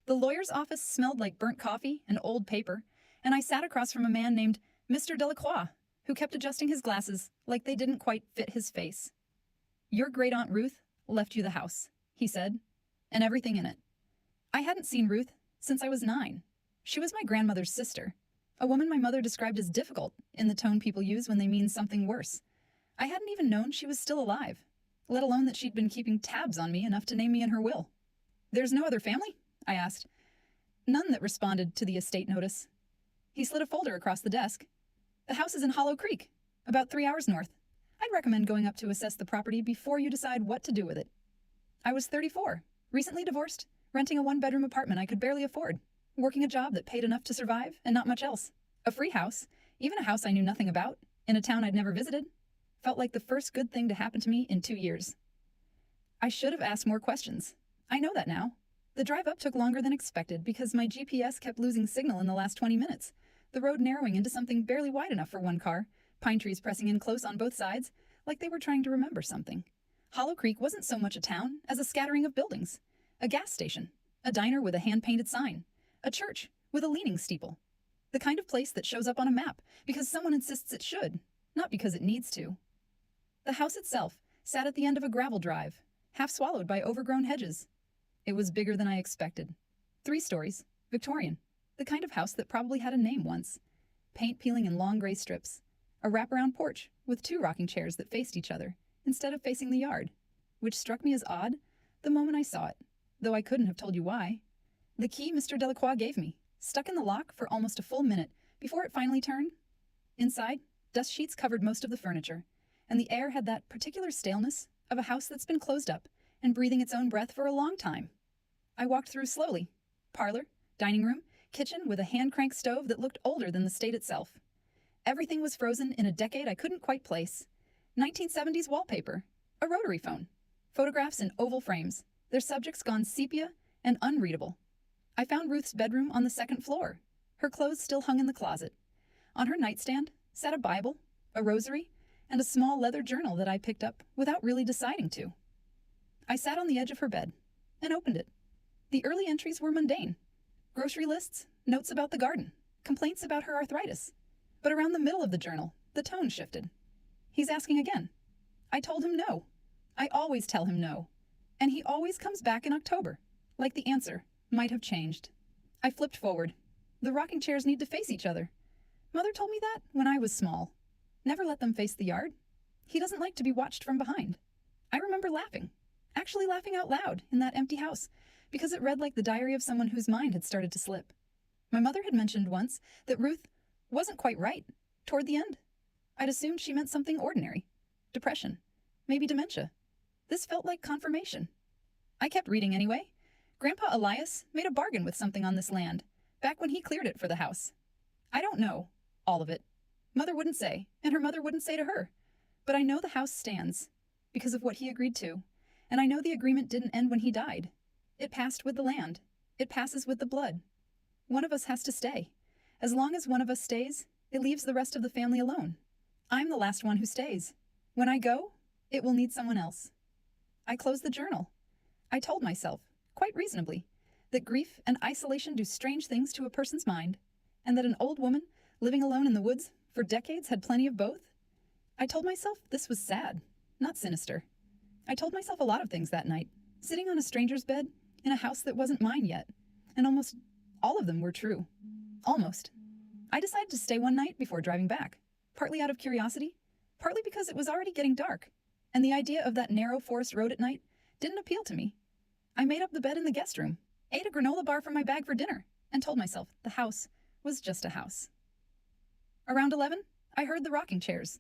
The lawyer's office smelled like burnt coffee and old paper, and I sat across from a man named Mr. Delacroix, who kept adjusting his glasses like they didn't quite fit his face. "Your great-aunt Ruth left you the house," he said, "and everything in it." I hadn't seen Ruth since I was 9. She was my grandmother's sister, a woman my mother described as difficult in the tone people use when they mean something worse. I hadn't even known she was still alive, let alone that she'd been keeping tabs on me enough to name me in her will. "There's no other family?" I asked. None that responded to the estate notice. He slid a folder across the desk. "The house is in Hollow Creek, about 3 hours north. I'd recommend going up to assess the property before you decide what to do with it." I was 34, recently divorced, renting a one-bedroom apartment I could barely afford, working a job that paid enough to survive and not much else. A free house, even a house I knew nothing about, in a town I'd never visited, felt like the first good thing to happen to me in 2 years. I should have asked more questions. I know that now. The drive up took longer than expected because my GPS kept losing signal in the last 20 minutes, the road narrowing into something barely wide enough for one car, pine trees pressing in close on both sides, like they were trying to remember something. Hollow Creek wasn't so much a town as a scattering of buildings. A gas station, a diner with a hand-painted sign, a church with a leaning steeple. The kind of place that shows up on a map because someone insists it should, not because it needs to. The house itself sat at the end of a gravel drive, half swallowed by overgrown hedges. It was bigger than I expected. 3 stories, Victorian, the kind of house that probably had a name once. Paint peeling in long gray strips. A wraparound porch with 2 rocking chairs that faced each other instead of facing the yard, which struck me as odd the moment I saw it, though I couldn't have told you why. The key Mr. Delacroix gave me, stuck in the lock for almost a full minute before it finally turned. Inside, dust sheets covered most of the furniture, and the air had that particular staleness of a house that's been closed up and breathing its own breath for a long time. I walked through slowly. Parlor, dining room, kitchen with a hand-crank stove that looked older than the state itself. Everything was frozen in a decade I couldn't quite place. 1970s wallpaper, a rotary phone, photographs in oval frames, their subjects gone sepia and unreadable. I found Ruth's bedroom on the 2nd floor. Her clothes still hung in the closet. On her nightstand sat a Bible, a rosary, and a small leather journal that I picked up without really deciding to. I sat on the edge of her bed and opened it. The early entries were mundane. Grocery lists, notes about the garden, complaints about her arthritis. But around the middle of the journal, the tone shifted. "He's asking again." I told him no. I always tell him no. And he always comes back in October, like the answer might have changed. I flipped forward. The rocking chairs need to face each other. Mother told me that when I was small. Never let them face the yard. He doesn't like to be watched from behind. I remember laughing, actually laughing out loud in that empty house, because it read like the diary of someone whose mind had started to slip. My mother had mentioned once that Ruth wasn't quite right toward the end. I'd assumed she meant something ordinary. Depression. Maybe dementia. This felt like confirmation. I kept reading anyway. Grandpa Elias made a bargain with something on this land, back when he cleared it for the house. I don't know all of it. Mother wouldn't say, and her mother wouldn't say to her. But I know the house stands, because of what he agreed to, and I know the agreement didn't end when he died. It passed with the land. It passes with the blood. One of us has to stay. As long as one of us stays, it leaves the rest of the family alone. I'm the last one who stays. When I go, it will need someone else. I closed the journal. I told myself, quite reasonably, that grief and isolation do strange things to a person's mind, and that an old woman living alone in the woods for decades had plenty of both. I told myself this was sad, not sinister. I told myself a lot of things that night, sitting on a stranger's bed in a house that wasn't mine yet, and almost all of them were true. Almost. I decided to stay one night before driving back, partly out of curiosity, partly because it was already getting dark, and the idea of that narrow forest road at night didn't appeal to me. I made up the bed in the guest room, ate a granola bar from my bag for dinner, and told myself the house was just a house. Around 11, I heard the rocking chairs.